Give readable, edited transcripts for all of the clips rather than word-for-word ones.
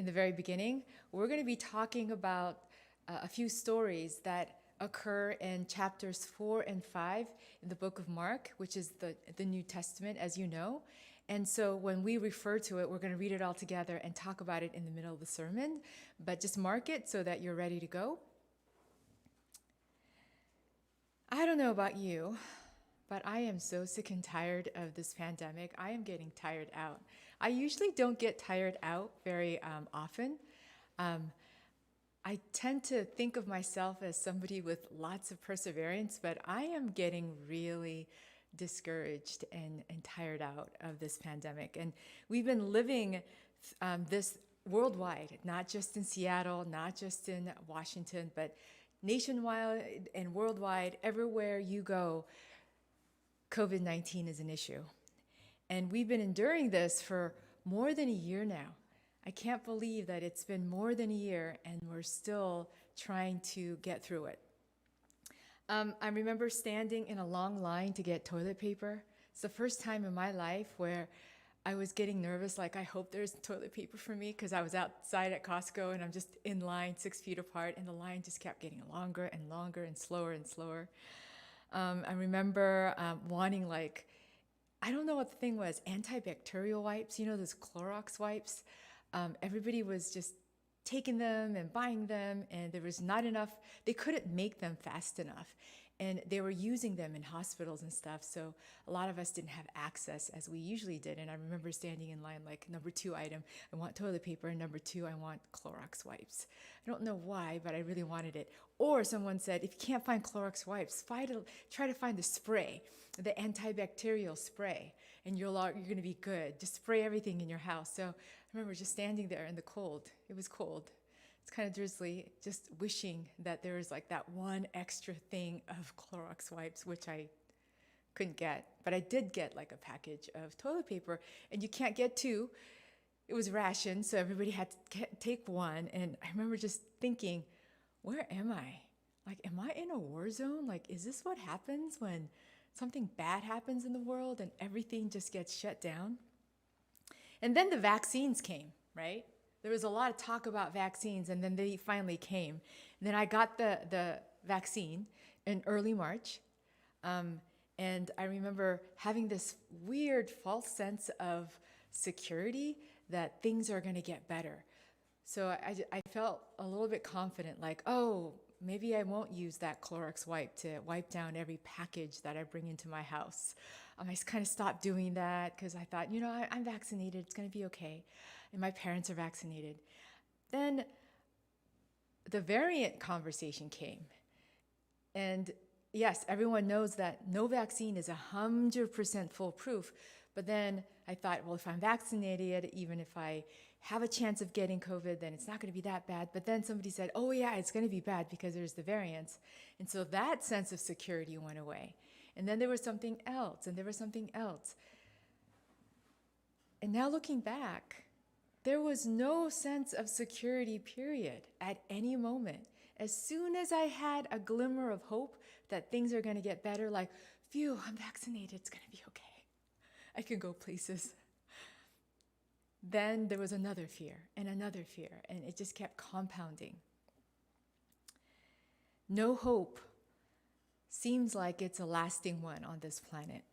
in the very beginning, we're going to be talking about a few stories that occur in chapters 4 and 5 in the book of Mark, which is the New Testament, as you know. And so when we refer to it, we're going to read it all together and talk about it in the middle of the sermon. But just mark it so that you're ready to go. I don't know about you, but I am so sick and tired of this pandemic. I am getting tired out. I usually don't get tired out very often. I tend to think of myself as somebody with lots of perseverance, but I am getting really discouraged and tired out of this pandemic. And we've been living this worldwide, not just in Seattle, not just in Washington, but nationwide and worldwide, everywhere you go, COVID-19 is an issue. And we've been enduring this for more than a year now. I can't believe that it's been more than a year and we're still trying to get through it. I remember standing in a long line to get toilet paper. It's the first time in my life where I was getting nervous, like I hope there's toilet paper for me, because I was outside at Costco and I'm just in line 6 feet apart and the line just kept getting longer and longer and slower and slower. I remember wanting, like, I don't know what the thing was, antibacterial wipes, you know, those Clorox wipes. Everybody was just taking them and buying them, and there was not enough. They couldn't make them fast enough, and they were using them in hospitals and stuff, so a lot of us didn't have access as we usually did. And I remember standing in line, like, number 2 item, I want toilet paper, and number 2, I want Clorox wipes. I don't know why, but I really wanted it. Or someone said, if you can't find Clorox wipes, try to find the spray, the antibacterial spray, and you're going to be good. Just spray everything in your house. So I remember just standing there in the cold. It was cold. It's kind of drizzly, just wishing that there was like that one extra thing of Clorox wipes, which I couldn't get. But I did get like a package of toilet paper, and you can't get 2. It was rationed, so everybody had to take 1. And I remember just thinking, where am I? Like, am I in a war zone? Like, is this what happens when something bad happens in the world and everything just gets shut down? And then the vaccines came, right? There was a lot of talk about vaccines, and then they finally came. And then I got the vaccine in early March. And I remember having this weird false sense of security that things are going to get better. So I felt a little bit confident, like, oh, maybe I won't use that Clorox wipe to wipe down every package that I bring into my house. I kind of stopped doing that because I thought, I'm vaccinated. It's going to be okay. And my parents are vaccinated. Then the variant conversation came. And yes, everyone knows that no vaccine is 100% foolproof. But then I thought, well, if I'm vaccinated, even if I have a chance of getting COVID, then it's not going to be that bad. But then somebody said, oh yeah, it's going to be bad because there's the variants. And so that sense of security went away. And then there was something else, and there was something else. And now looking back, there was no sense of security, period, at any moment. As soon as I had a glimmer of hope that things are going to get better, like, phew, I'm vaccinated, it's going to be okay. I can go places. Then there was another fear, and it just kept compounding. No hope seems like it's a lasting one on this planet.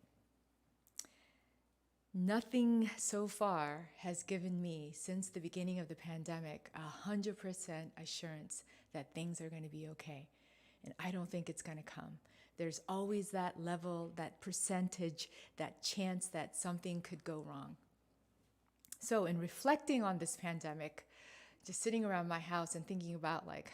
Nothing so far has given me, since the beginning of the pandemic, 100% assurance that things are going to be okay. And I don't think it's going to come. There's always that level, that percentage, that chance that something could go wrong. So in reflecting on this pandemic, just sitting around my house and thinking about, like,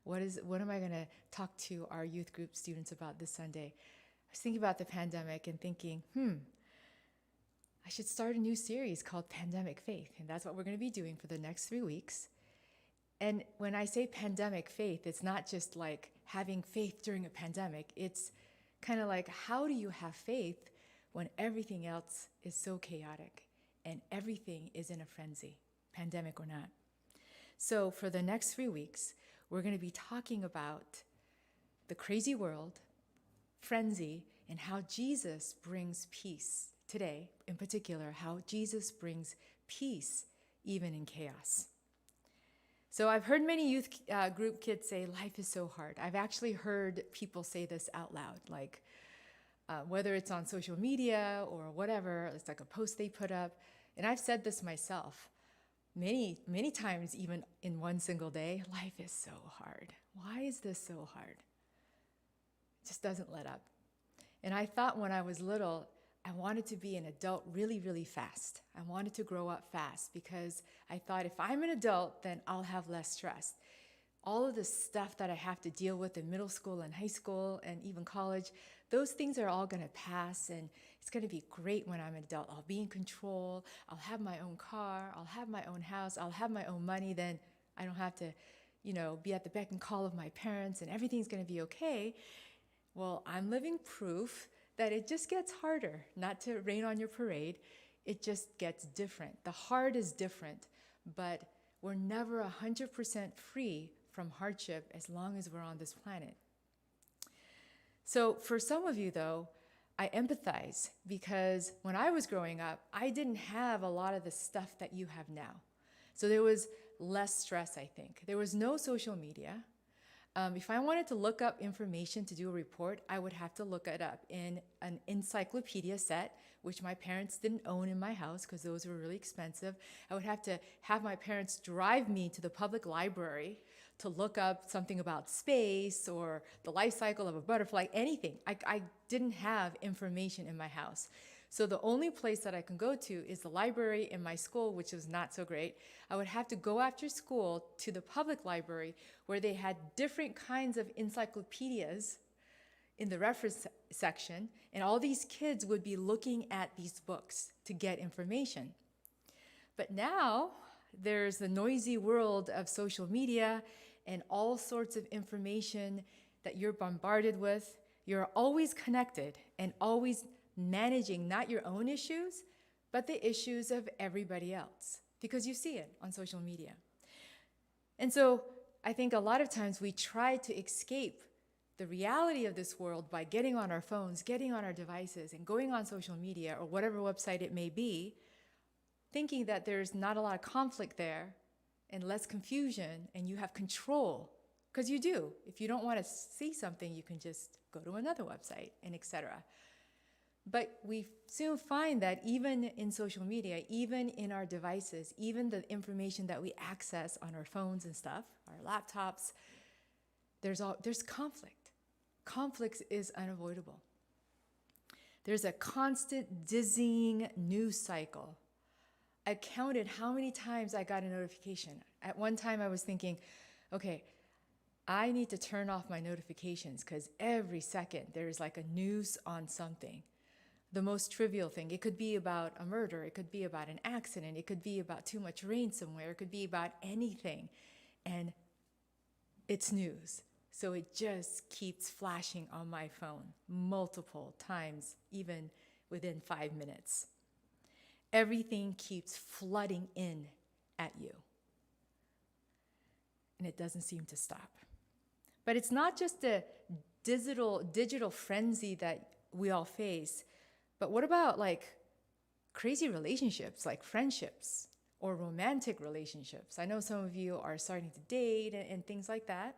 what am I going to talk to our youth group students about this Sunday? I was thinking about the pandemic and thinking, I should start a new series called Pandemic Faith. And that's what we're going to be doing for the next 3 weeks. And when I say pandemic faith, it's not just like having faith during a pandemic. It's kind of like, how do you have faith when everything else is so chaotic and everything is in a frenzy, pandemic or not? So for the next 3 weeks, we're going to be talking about the crazy world, frenzy, and how Jesus brings peace. Today, in particular, how Jesus brings peace even in chaos. So I've heard many youth group kids say life is so hard. I've actually heard people say this out loud, like whether it's on social media or whatever, it's like a post they put up. And I've said this myself many times, even in one single day. Life is so hard. Why is this so hard? It just doesn't let up. And I thought when I was little, I wanted to be an adult really, really fast. I wanted to grow up fast because I thought if I'm an adult, then I'll have less stress. All of the stuff that I have to deal with in middle school and high school and even college, those things are all going to pass, and it's going to be great when I'm an adult. I'll be in control. I'll have my own car. I'll have my own house. I'll have my own money. Then I don't have to, be at the beck and call of my parents, and everything's going to be okay. Well, I'm living proof that it just gets harder. Not to rain on your parade, it just gets different. The hard is different, but we're never 100% free from hardship as long as we're on this planet. So for some of you, though, I empathize because when I was growing up, I didn't have a lot of the stuff that you have now. So there was less stress, I think. There was no social media. If I wanted to look up information to do a report, I would have to look it up in an encyclopedia set, which my parents didn't own in my house because those were really expensive. I would have to have my parents drive me to the public library to look up something about space or the life cycle of a butterfly, anything. I didn't have information in my house. So the only place that I can go to is the library in my school, which was not so great. I would have to go after school to the public library where they had different kinds of encyclopedias in the reference section, and all these kids would be looking at these books to get information. But now there's the noisy world of social media and all sorts of information that you're bombarded with. You're always connected and always managing not your own issues, but the issues of everybody else, because you see it on social media. And so I think a lot of times we try to escape the reality of this world by getting on our phones, getting on our devices, and going on social media or whatever website it may be, thinking that there's not a lot of conflict there and less confusion, and you have control, because you do. If you don't want to see something, you can just go to another website, and etc. But we soon find that even in social media, even in our devices, even the information that we access on our phones and stuff, our laptops, there's conflict. Conflict is unavoidable. There's a constant dizzying news cycle. I counted how many times I got a notification. At one time I was thinking, okay, I need to turn off my notifications because every second there's like a news on something. The most trivial thing. It could be about a murder. It could be about an accident. It could be about too much rain somewhere. It could be about anything. And it's news. So it just keeps flashing on my phone multiple times, even within 5 minutes. Everything keeps flooding in at you. And it doesn't seem to stop. But it's not just a digital frenzy that we all face. But what about like crazy relationships, like friendships or romantic relationships? I know some of you are starting to date and things like that.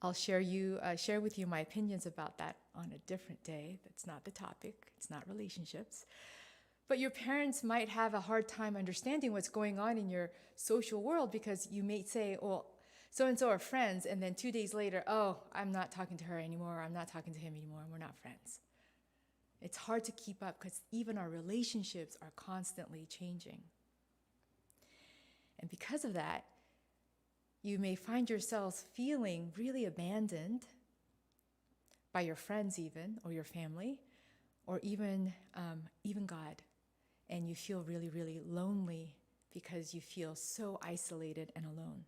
I'll share with you my opinions about that on a different day. That's not the topic. It's not relationships. But your parents might have a hard time understanding what's going on in your social world because you may say, well, so-and-so are friends, and then 2 days later, oh, I'm not talking to her anymore, I'm not talking to him anymore, and we're not friends. It's hard to keep up because even our relationships are constantly changing. And because of that, you may find yourselves feeling really abandoned by your friends even, or your family, or even God. And you feel really, really lonely because you feel so isolated and alone.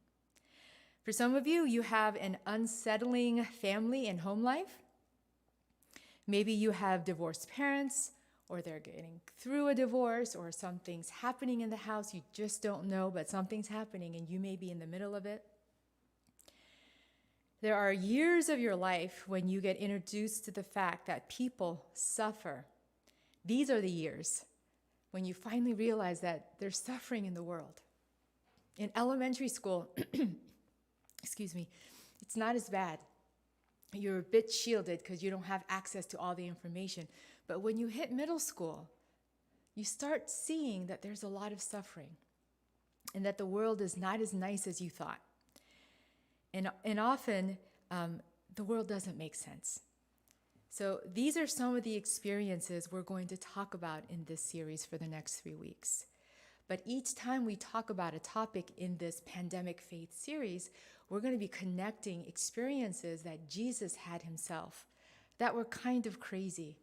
For some of you, you have an unsettling family and home life. Maybe you have divorced parents, or they're getting through a divorce, or something's happening in the house. You just don't know, but something's happening and you may be in the middle of it. There are years of your life when you get introduced to the fact that people suffer. These are the years when you finally realize that there's suffering in the world. In elementary school, excuse me, it's not as bad. You're a bit shielded because you don't have access to all the information. But when you hit middle school, you start seeing that there's a lot of suffering and that the world is not as nice as you thought. And often, the world doesn't make sense. So these are some of the experiences we're going to talk about in this series for the next 3 weeks. But each time we talk about a topic in this Pandemic Faith series, we're going to be connecting experiences that Jesus had himself that were kind of crazy.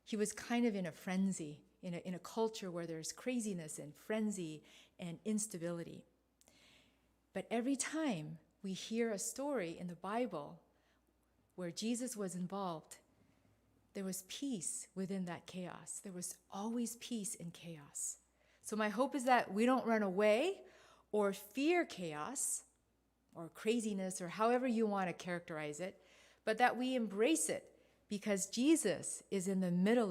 He was kind of in a frenzy, in a culture where there's craziness and frenzy and instability. But every time we hear a story in the Bible where Jesus was involved, there was peace within that chaos. There was always peace in chaos. So my hope is that we don't run away or fear chaos or craziness or however you want to characterize it, but that we embrace it because Jesus is in the middle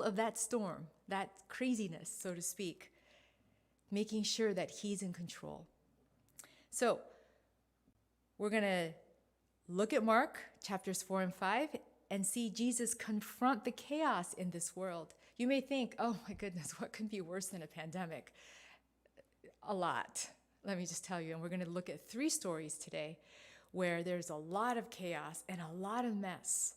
of that storm, that craziness, so to speak, making sure that he's in control. So we're going to look at Mark chapters 4 and 5 and see Jesus confront the chaos in this world. You may think, oh my goodness, what could be worse than a pandemic? A lot, let me just tell you. And we're going to look at 3 stories today where there's a lot of chaos and a lot of mess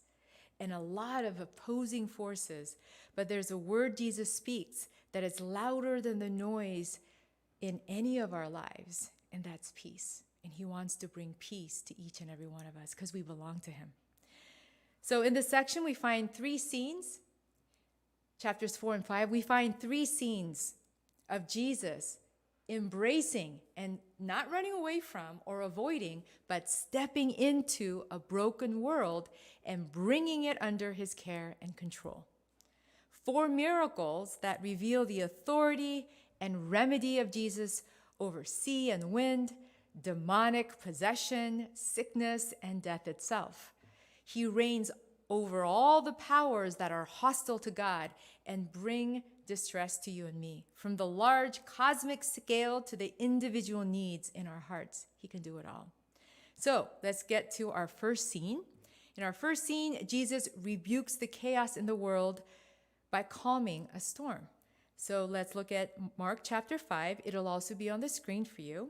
and a lot of opposing forces. But there's a word Jesus speaks that is louder than the noise in any of our lives, and that's peace. And he wants to bring peace to each and every one of us because we belong to him. So in this section, we find 3 scenes. Chapters 4 and 5, we find 3 scenes of Jesus embracing and not running away from or avoiding, but stepping into a broken world and bringing it under his care and control. 4 miracles that reveal the authority and remedy of Jesus over sea and wind, demonic possession, sickness, and death itself. He reigns over all the powers that are hostile to God and bring distress to you and me. From the large cosmic scale to the individual needs in our hearts, he can do it all. So let's get to our first scene. In our first scene, Jesus rebukes the chaos in the world by calming a storm. So let's look at Mark chapter 5. It'll also be on the screen for you,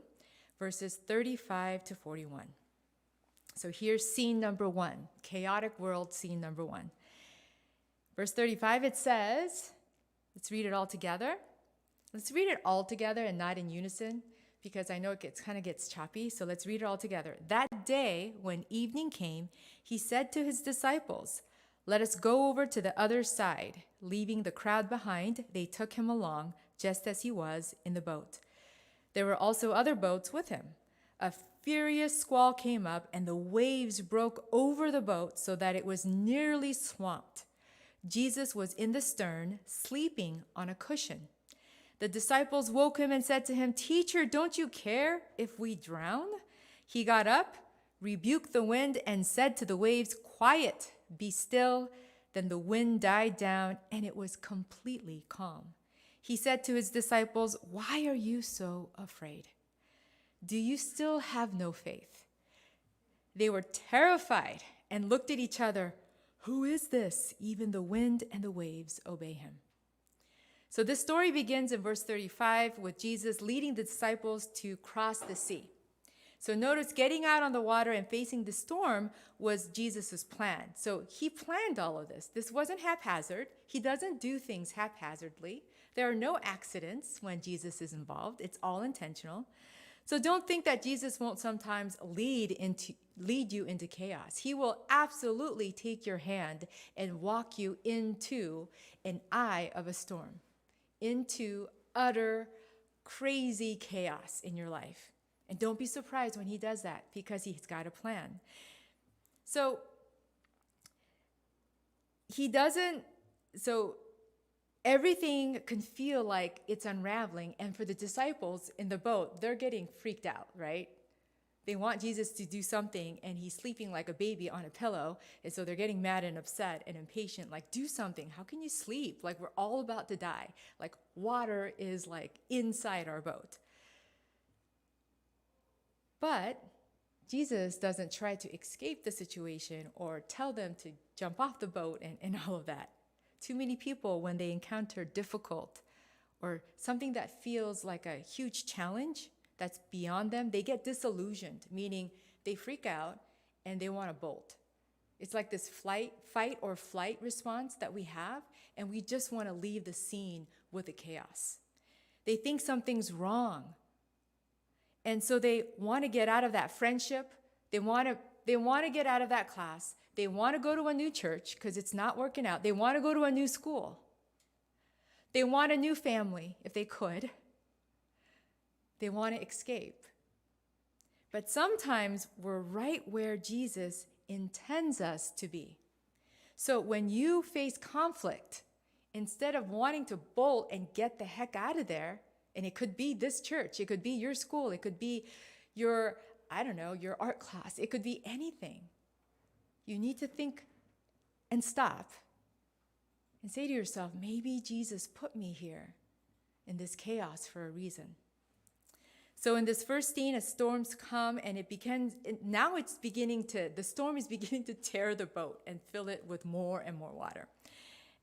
verses 35 to 41. So here's scene number 1, chaotic world scene number 1. Verse 35, it says, let's read it all together. Let's read it all together and not in unison because I know it kind of gets choppy. So let's read it all together. That day, when evening came, he said to his disciples, "Let us go over to the other side." Leaving the crowd behind, they took him along just as he was in the boat. There were also other boats with him. A furious squall came up, and the waves broke over the boat so that it was nearly swamped. Jesus was in the stern, sleeping on a cushion. The disciples woke him and said to him, "Teacher, don't you care if we drown?" He got up, rebuked the wind, and said to the waves, "Quiet, be still." Then the wind died down, and it was completely calm. He said to his disciples, "Why are you so afraid? Do you still have no faith?" They were terrified and looked at each other. "Who is this? Even the wind and the waves obey him." So this story begins in verse 35 with Jesus leading the disciples to cross the sea. So notice getting out on the water and facing the storm was Jesus's plan. So he planned all of this. This wasn't haphazard. He doesn't do things haphazardly. There are no accidents when Jesus is involved. It's all intentional. So don't think that Jesus won't sometimes lead you into chaos. He will absolutely take your hand and walk you into an eye of a storm, into utter crazy chaos in your life. And don't be surprised when he does that because he's got a plan. So everything can feel like it's unraveling. And for the disciples in the boat, they're getting freaked out, right? They want Jesus to do something, and he's sleeping like a baby on a pillow. And so they're getting mad and upset and impatient, like, do something. How can you sleep? Like, we're all about to die. Like, water is like inside our boat. But Jesus doesn't try to escape the situation or tell them to jump off the boat and all of that. Too many people, when they encounter difficult or something that feels like a huge challenge that's beyond them, they get disillusioned, meaning they freak out and they want to bolt. It's like this fight or flight response that we have, and we just want to leave the scene with the chaos. They think something's wrong. And so they want to get out of that friendship. They want to get out of that class. They want to go to a new church because it's not working out. They want to go to a new school. They want a new family if they could. They want to escape. But sometimes we're right where Jesus intends us to be. So when you face conflict, instead of wanting to bolt and get the heck out of there, and it could be this church, it could be your school, it could be your art class, it could be anything. You need to think and stop and say to yourself, maybe Jesus put me here in this chaos for a reason. So in this first scene, as storms come, and the storm is beginning to tear the boat and fill it with more and more water.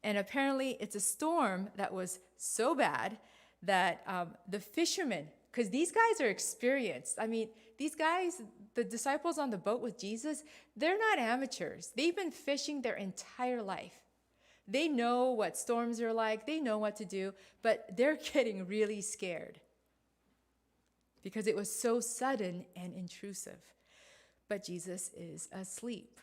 And apparently it's a storm that was so bad that the fishermen, because these guys are experienced. I mean, these guys, the disciples on the boat with Jesus, they're not amateurs. They've been fishing their entire life. They know what storms are like. They know what to do, but they're getting really scared because it was so sudden and intrusive. But Jesus is asleep.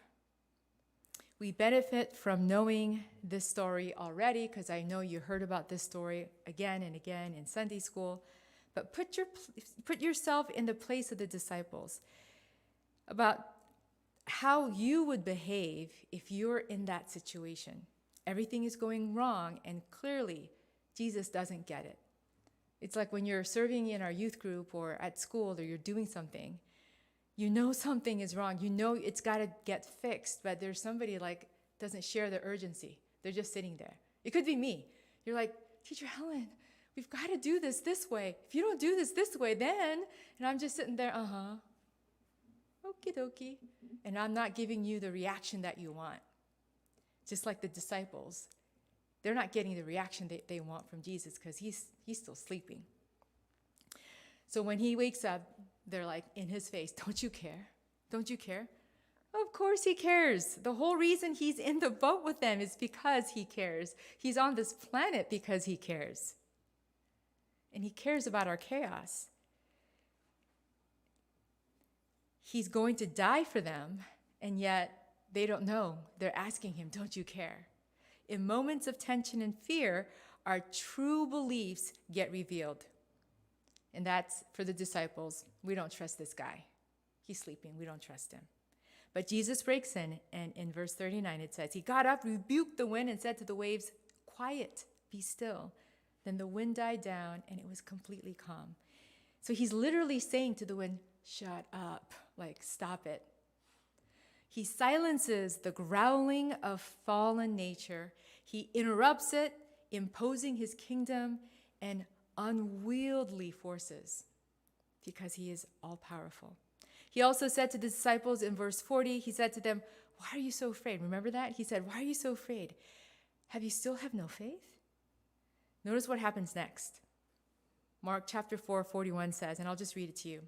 We benefit from knowing this story already because I know you heard about this story again and again in Sunday school. But put yourself in the place of the disciples about how you would behave if you're in that situation. Everything is going wrong, and clearly Jesus doesn't get it. It's like when you're serving in our youth group or at school, or you're doing something. You know something is wrong. You know it's got to get fixed, but there's somebody like doesn't share the urgency. They're just sitting there. It could be me. You're like, Teacher Helen, we've got to do this way. If you don't do this way, then, and I'm just sitting there, okie dokie. And I'm not giving you the reaction that you want. Just like the disciples. They're not getting the reaction they want from Jesus because he's still sleeping. So when he wakes up, they're like in his face, don't you care? Don't you care? Of course he cares. The whole reason he's in the boat with them is because he cares. He's on this planet because he cares. And he cares about our chaos. He's going to die for them, and yet they don't know. They're asking him, don't you care? In moments of tension and fear, our true beliefs get revealed. And that's for the disciples. We don't trust this guy. He's sleeping. We don't trust him. But Jesus breaks in, and in verse 39 it says, he got up, rebuked the wind, and said to the waves, quiet, be still. Then the wind died down, and it was completely calm. So he's literally saying to the wind, shut up, like stop it. He silences the growling of fallen nature. He interrupts it, imposing his kingdom and unwieldy forces because he is all-powerful. He also said to the disciples in verse 40, he said to them, why are you so afraid? Remember that? He said, why are you so afraid? Have you still have no faith? Notice what happens next. Mark chapter 4:41 says, and I'll just read it to you.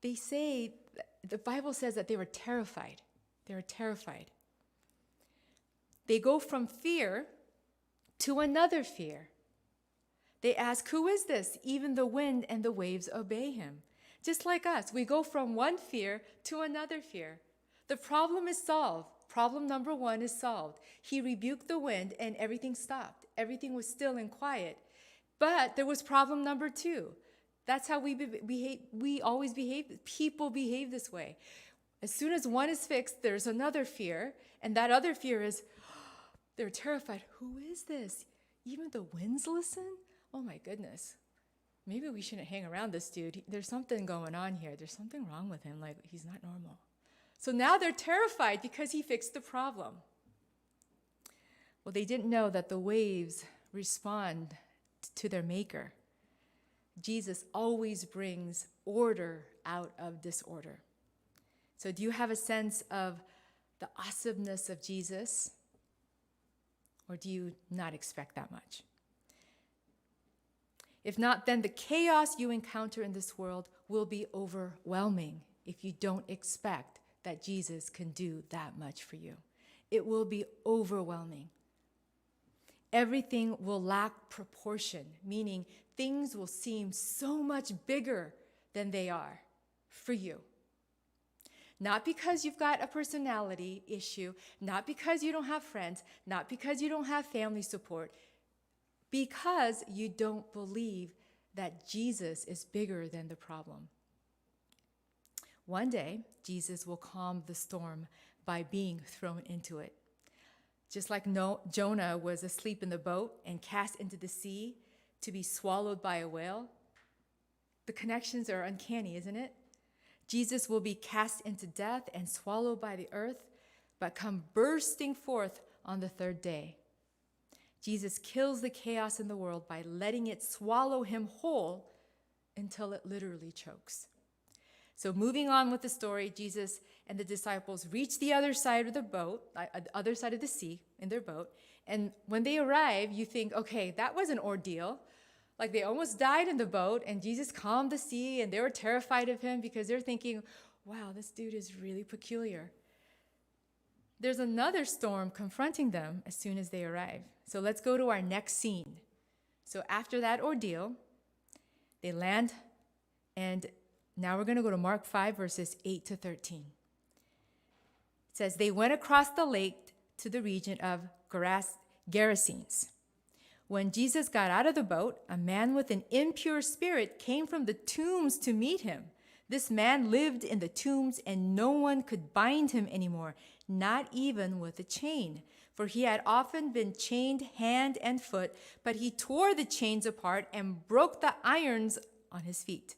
They say, the Bible says that they were terrified. They were terrified. They go from fear to another fear. They ask, who is this? Even the wind and the waves obey him. Just like us, we go from one fear to another fear. The problem is solved. Problem number one is solved. He rebuked the wind and everything stopped. Everything was still and quiet. But there was problem number two. That's how we behave. We always behave. People behave this way. As soon as one is fixed, there's another fear. And that other fear is, they're terrified. Who is this? Even the winds listen? Oh my goodness. maybe we shouldn't hang around this dude. There's something going on here. There's something wrong with him. Like, he's not normal. So now they're terrified because he fixed the problem. Well, they didn't know that the waves respond to their maker. Jesus always brings order out of disorder. So do you have a sense of the awesomeness of Jesus? Or do you not expect that much? If not, then the chaos you encounter in this world will be overwhelming if you don't expect that Jesus can do that much for you. It will be overwhelming. Everything will lack proportion, meaning things will seem so much bigger than they are for you. Not because you've got a personality issue, not because you don't have friends, not because you don't have family support, because you don't believe that Jesus is bigger than the problem. One day, Jesus will calm the storm by being thrown into it. Just like Jonah was asleep in the boat and cast into the sea to be swallowed by a whale. The connections are uncanny, isn't it? Jesus will be cast into death and swallowed by the earth, but come bursting forth on the third day. Jesus kills the chaos in the world by letting it swallow him whole until it literally chokes. So moving on with the story, Jesus and the disciples reach the other side of the boat, other side of the sea in their boat. And when they arrive, you think, okay, that was an ordeal. Like they almost died in the boat and Jesus calmed the sea and they were terrified of him because they're thinking, wow, this dude is really peculiar. There's another storm confronting them as soon as they arrive. So let's go to our next scene. So after that ordeal, they land, and now we're going to go to Mark 5, verses 8 to 13. It says, they went across the lake to the region of Gerasenes. When Jesus got out of the boat, a man with an impure spirit came from the tombs to meet him. This man lived in the tombs, and no one could bind him anymore, not even with a chain. For he had often been chained hand and foot, but he tore the chains apart and broke the irons on his feet.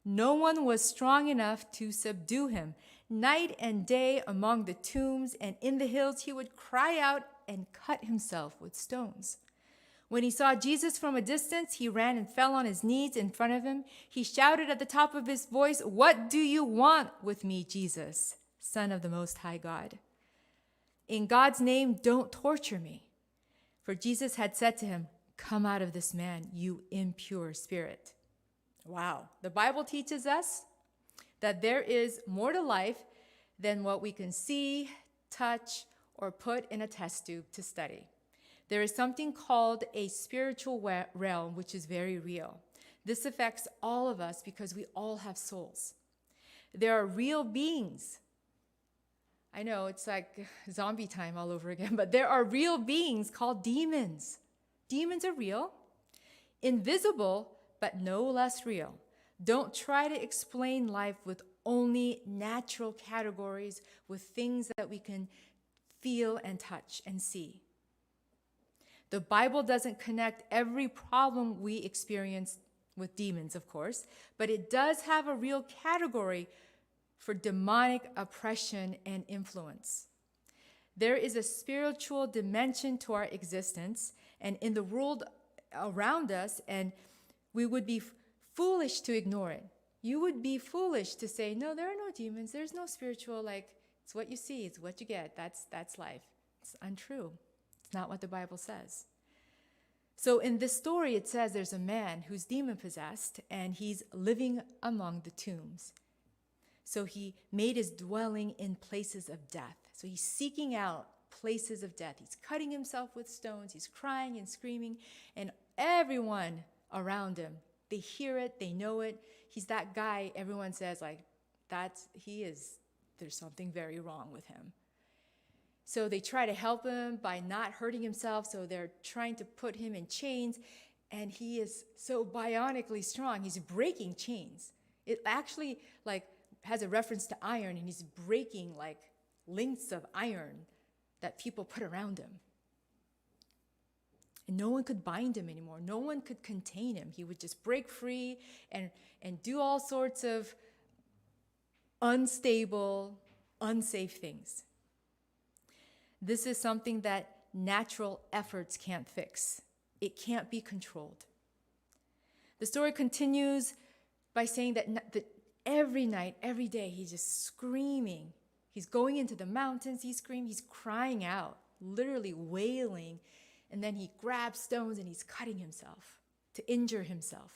No one was strong enough to subdue him. Night and day among the tombs and in the hills, he would cry out and cut himself with stones. When he saw Jesus from a distance, he ran and fell on his knees in front of him. He shouted at the top of his voice, "What do you want with me, Jesus, Son of the Most High God? In God's name, don't torture me." For Jesus had said to him, "Come out of this man, you impure spirit." Wow. The Bible teaches us that there is more to life than what we can see, touch, or put in a test tube to study. There is something called a spiritual realm, which is very real. This affects all of us because we all have souls. There are real beings. I know it's like zombie time all over again, but there are real beings called demons. Demons are real, invisible, but no less real. Don't try to explain life with only natural categories, with things that we can feel and touch and see. The Bible doesn't connect every problem we experience with demons, of course, but it does have a real category for demonic oppression and influence. There is a spiritual dimension to our existence and in the world around us, and we would be foolish to ignore it. You would be foolish to say, no, there are no demons. There's no spiritual, it's what you see, it's what you get. That's life. It's untrue. It's not what the Bible says. So in this story, it says there's a man who's demon-possessed, and he's living among the tombs. So he made his dwelling in places of death. So he's seeking out places of death. He's cutting himself with stones. He's crying and screaming, and everyone around him, they hear it, they know it. He's that guy everyone says, there's something very wrong with him. So they try to help him by not hurting himself, so they're trying to put him in chains, and he is so bionically strong. He's breaking chains. It actually has a reference to iron, and he's breaking lengths of iron that people put around him. And no one could bind him anymore. No one could contain him. He would just break free and do all sorts of unstable, unsafe things. This is something that natural efforts can't fix. It can't be controlled. The story continues by saying that every night, every day, he's just screaming. He's going into the mountains, he's screaming, he's crying out, literally wailing. And then he grabs stones and he's cutting himself to injure himself.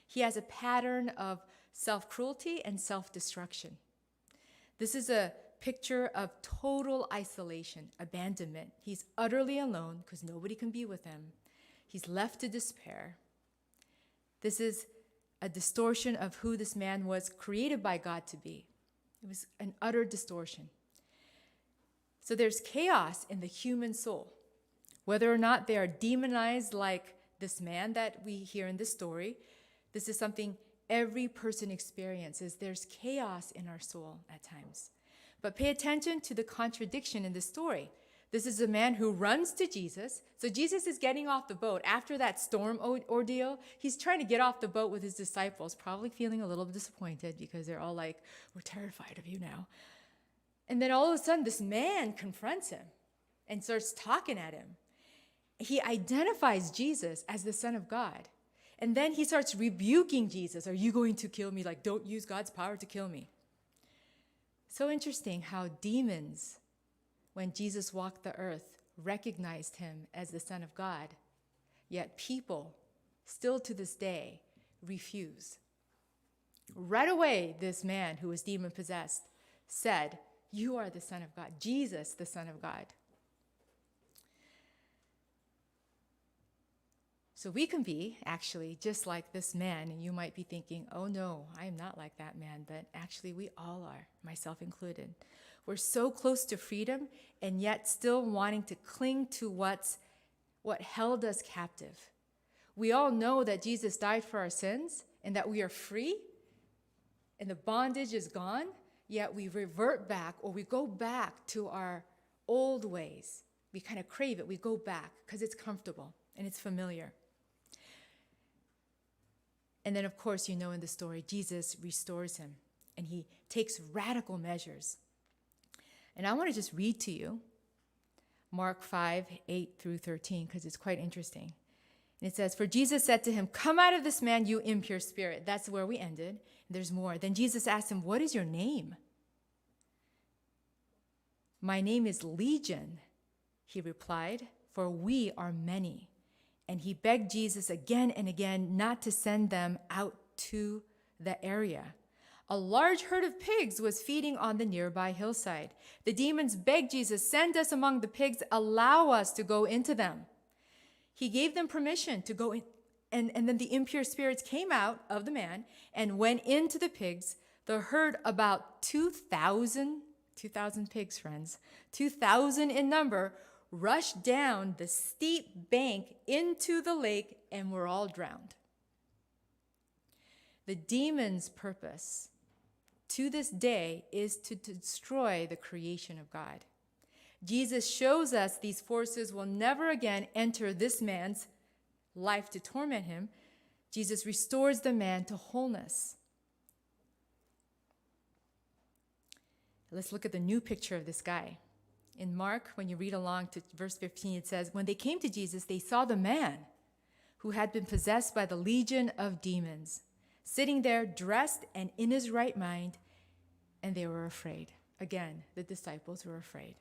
He has a pattern of self-cruelty and self-destruction. This is a picture of total isolation, abandonment. He's utterly alone because nobody can be with him. He's left to despair. This is a distortion of who this man was created by God to be. It was an utter distortion. So there's chaos in the human soul. Whether or not they are demonized like this man that we hear in this story, this is something every person experiences. There's chaos in our soul at times. But pay attention to the contradiction in the story. This is a man who runs to Jesus. So Jesus is getting off the boat. After that storm ordeal, he's trying to get off the boat with his disciples, probably feeling a little disappointed because they're all like, we're terrified of you now. And then all of a sudden, this man confronts him and starts talking at him. He identifies Jesus as the Son of God. And then he starts rebuking Jesus. Are you going to kill me? Like, don't use God's power to kill me. So interesting how demons, when Jesus walked the earth, recognized him as the Son of God. Yet people, still to this day, refuse. Right away, this man who was demon-possessed said, you are the Son of God. Jesus, the Son of God. So we can be actually just like this man, and you might be thinking, oh no, I am not like that man, but actually we all are, myself included. We're so close to freedom and yet still wanting to cling to what held us captive. We all know that Jesus died for our sins and that we are free and the bondage is gone, yet we revert back or we go back to our old ways. We kind of crave it. We go back because it's comfortable and it's familiar. And then, of course, you know in the story, Jesus restores him, and he takes radical measures. And I want to just read to you Mark 5, 8 through 13, because it's quite interesting. And it says, for Jesus said to him, come out of this man, you impure spirit. That's where we ended. There's more. Then Jesus asked him, what is your name? My name is Legion, he replied, for we are many. And he begged Jesus again and again not to send them out to the area. A large herd of pigs was feeding on the nearby hillside. The demons begged Jesus, send us among the pigs, allow us to go into them. He gave them permission to go in, and then the impure spirits came out of the man and went into the pigs. The herd, about 2,000 pigs, friends, 2,000 in number, rushed down the steep bank into the lake and were all drowned. The demon's purpose to this day is to destroy the creation of God. Jesus shows us these forces will never again enter this man's life to torment him. Jesus restores the man to wholeness. Let's look at the new picture of this guy. In Mark, when you read along to verse 15, it says, when they came to Jesus, they saw the man who had been possessed by the legion of demons, sitting there dressed and in his right mind, and they were afraid. Again, the disciples were afraid.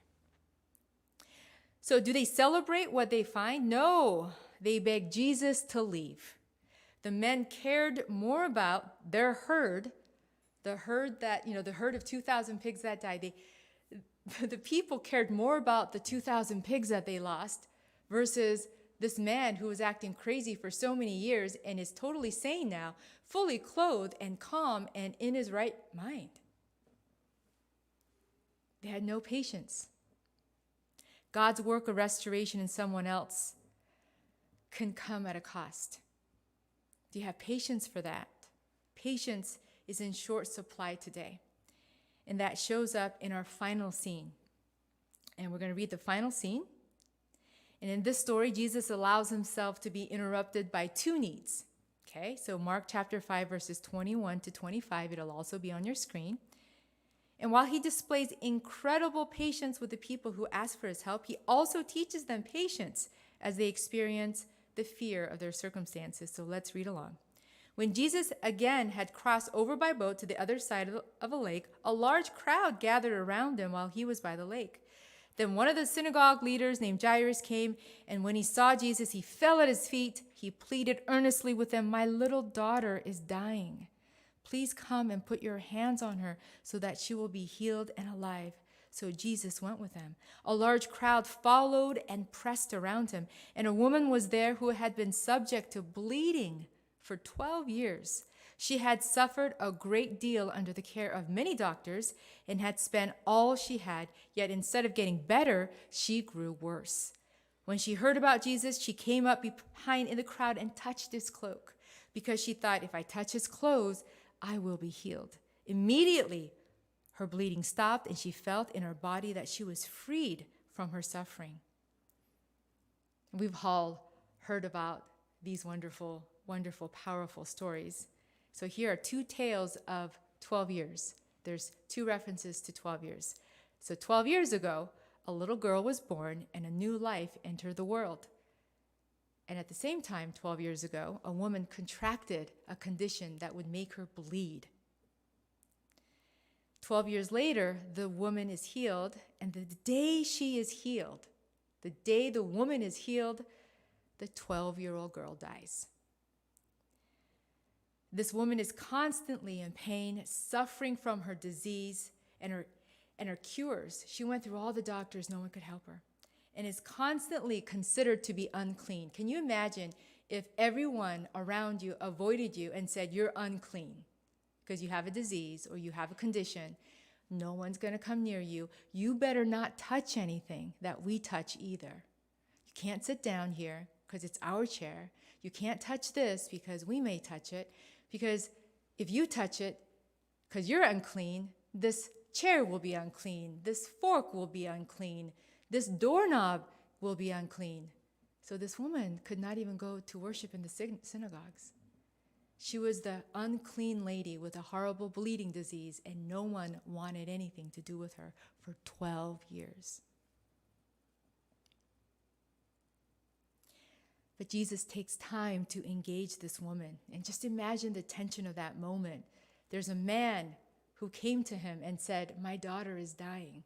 So do they celebrate what they find? No, they beg Jesus to leave. The men cared more about their herd, the herd of 2,000 pigs that died. The people cared more about the 2,000 pigs that they lost versus this man who was acting crazy for so many years and is totally sane now, fully clothed and calm and in his right mind. They had no patience. God's work of restoration in someone else can come at a cost. Do you have patience for that? Patience is in short supply today. And that shows up in our final scene. And we're going to read the final scene. And in this story, Jesus allows himself to be interrupted by two needs. Okay, so Mark chapter 5, verses 21 to 25, it'll also be on your screen. And while he displays incredible patience with the people who ask for his help, he also teaches them patience as they experience the fear of their circumstances. So let's read along. When Jesus again had crossed over by boat to the other side of a lake, a large crowd gathered around him while he was by the lake. Then one of the synagogue leaders named Jairus came, and when he saw Jesus, he fell at his feet. He pleaded earnestly with him, "My little daughter is dying. Please come and put your hands on her so that she will be healed and alive." So Jesus went with them. A large crowd followed and pressed around him, and a woman was there who had been subject to bleeding for 12 years. She had suffered a great deal under the care of many doctors and had spent all she had, yet instead of getting better, she grew worse. When she heard about Jesus, she came up behind in the crowd and touched his cloak, because she thought, if I touch his clothes, I will be healed. Immediately, her bleeding stopped, and she felt in her body that she was freed from her suffering. We've all heard about these wonderful, powerful stories. So here are two tales of 12 years. There's two references to 12 years. So 12 years ago, a little girl was born and a new life entered the world. And at the same time, 12 years ago, a woman contracted a condition that would make her bleed. 12 years later, the woman is healed, and the day she is healed, the day the woman is healed, the 12-year-old girl dies. This woman is constantly in pain, suffering from her disease and her cures. She went through all the doctors, no one could help her, and is constantly considered to be unclean. Can you imagine if everyone around you avoided you and said, "You're unclean because you have a disease or you have a condition. No one's going to come near you. You better not touch anything that we touch either. You can't sit down here because it's our chair. You can't touch this because we may touch it. Because if you touch it, because you're unclean, this chair will be unclean. This fork will be unclean. This doorknob will be unclean." So this woman could not even go to worship in the synagogues. She was the unclean lady with a horrible bleeding disease, and no one wanted anything to do with her for 12 years. But Jesus takes time to engage this woman. And just imagine the tension of that moment. There's a man who came to him and said, "My daughter is dying."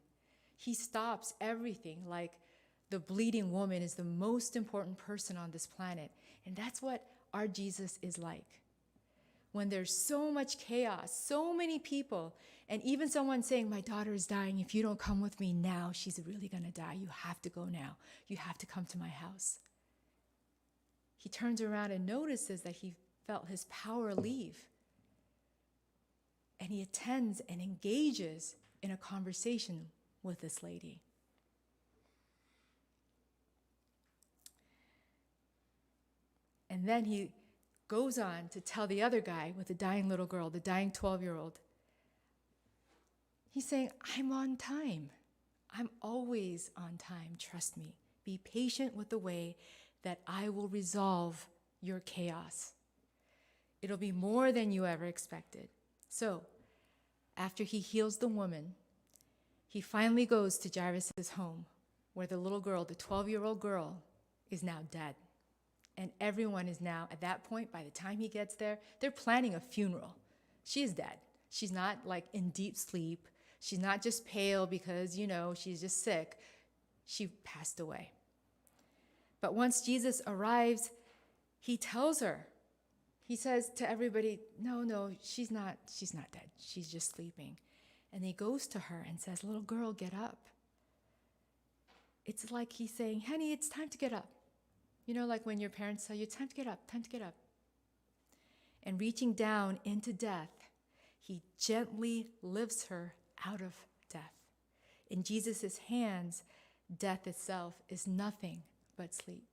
He stops everything, like the bleeding woman is the most important person on this planet. And that's what our Jesus is like. When there's so much chaos, so many people, and even someone saying, "My daughter is dying. If you don't come with me now, she's really going to die. You have to go now. You have to come to my house." He turns around and notices that he felt his power leave. And he attends and engages in a conversation with this lady. And then he goes on to tell the other guy with the dying little girl, the dying 12-year-old, he's saying, "I'm on time. I'm always on time. Trust me. Be patient with the way that I will resolve your chaos. It'll be more than you ever expected." So, after he heals the woman, he finally goes to Jairus' home, where the little girl, the 12-year-old girl, is now dead. And everyone is now, at that point, by the time he gets there, they're planning a funeral. She is dead. She's not like in deep sleep. She's not just pale because, she's just sick. She passed away. But once Jesus arrives, he tells her, he says to everybody, no, she's not dead. She's just sleeping. And he goes to her and says, "Little girl, get up." It's like he's saying, "Honey, it's time to get up." Like when your parents tell you, "Time to get up, time to get up." And reaching down into death, he gently lifts her out of death. In Jesus' hands, death itself is nothing but sleep.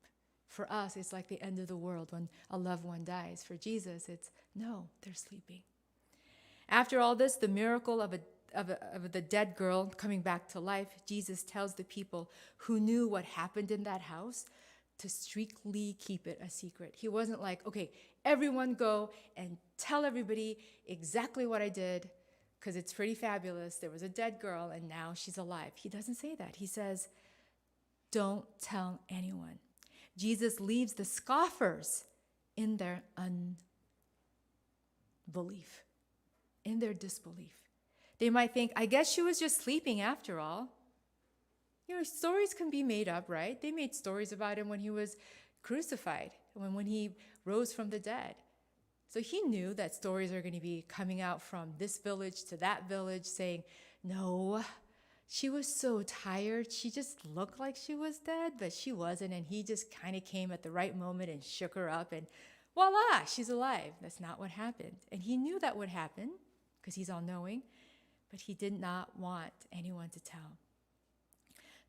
For us, it's like the end of the world when a loved one dies. For Jesus, it's, no, they're sleeping. After all this, the miracle of of the dead girl coming back to life, Jesus tells the people who knew what happened in that house to strictly keep it a secret. He wasn't like, okay, everyone go and tell everybody exactly what I did because it's pretty fabulous. There was a dead girl and now she's alive. He doesn't say that. He says, don't tell anyone. Jesus leaves the scoffers in their unbelief, in their disbelief. They might think, I guess she was just sleeping after all. You know, stories can be made up, right? They made stories about him when he was crucified, when he rose from the dead. So he knew that stories are going to be coming out from this village to that village saying, no, she was so tired. She just looked like she was dead, but she wasn't. And he just kind of came at the right moment and shook her up and voila, she's alive. That's not what happened. And he knew that would happen because he's all-knowing, but he did not want anyone to tell.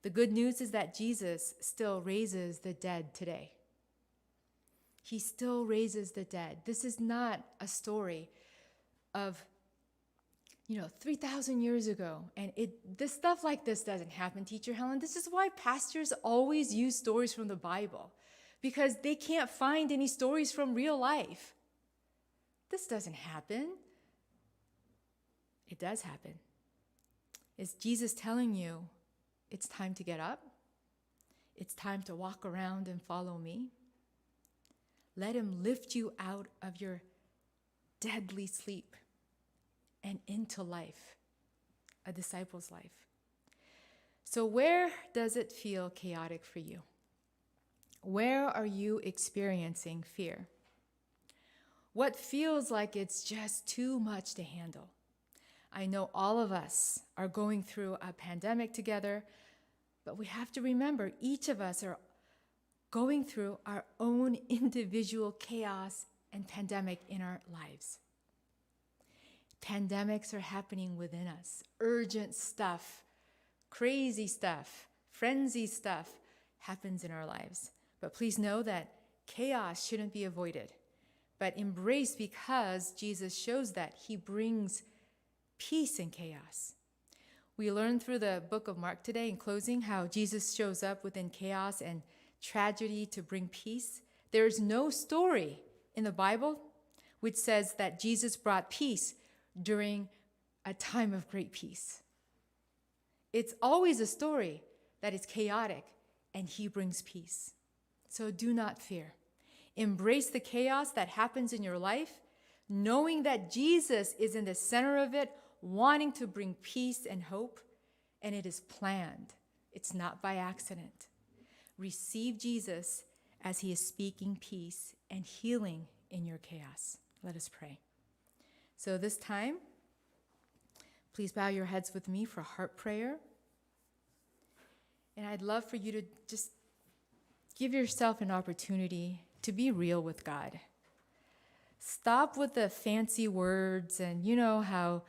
The good news is that Jesus still raises the dead today. He still raises the dead. This is not a story of 3,000 years ago. And this stuff like this doesn't happen, Teacher Helen. This is why pastors always use stories from the Bible, because they can't find any stories from real life. This doesn't happen. It does happen. Is Jesus telling you it's time to get up? It's time to walk around and follow me? Let him lift you out of your deadly sleep and into life, a disciple's life. So where does it feel chaotic for you? Where are you experiencing fear? What feels like it's just too much to handle? I know all of us are going through a pandemic together, but we have to remember each of us are going through our own individual chaos and pandemic in our lives. Pandemics are happening within us. Urgent stuff, crazy stuff, frenzy stuff happens in our lives. But please know that chaos shouldn't be avoided, but embraced, because Jesus shows that he brings peace in chaos. We learned through the book of Mark today in closing how Jesus shows up within chaos and tragedy to bring peace. There is no story in the Bible which says that Jesus brought peace during a time of great peace. It's always a story that is chaotic and he brings peace. So do not fear. Embrace the chaos that happens in your life, knowing that Jesus is in the center of it, wanting to bring peace and hope, and it is planned. It's not by accident. Receive Jesus as he is speaking peace and healing in your chaos. Let us pray. So this time, please bow your heads with me for heart prayer. And I'd love for you to just give yourself an opportunity to be real with God. Stop with the fancy words and you know how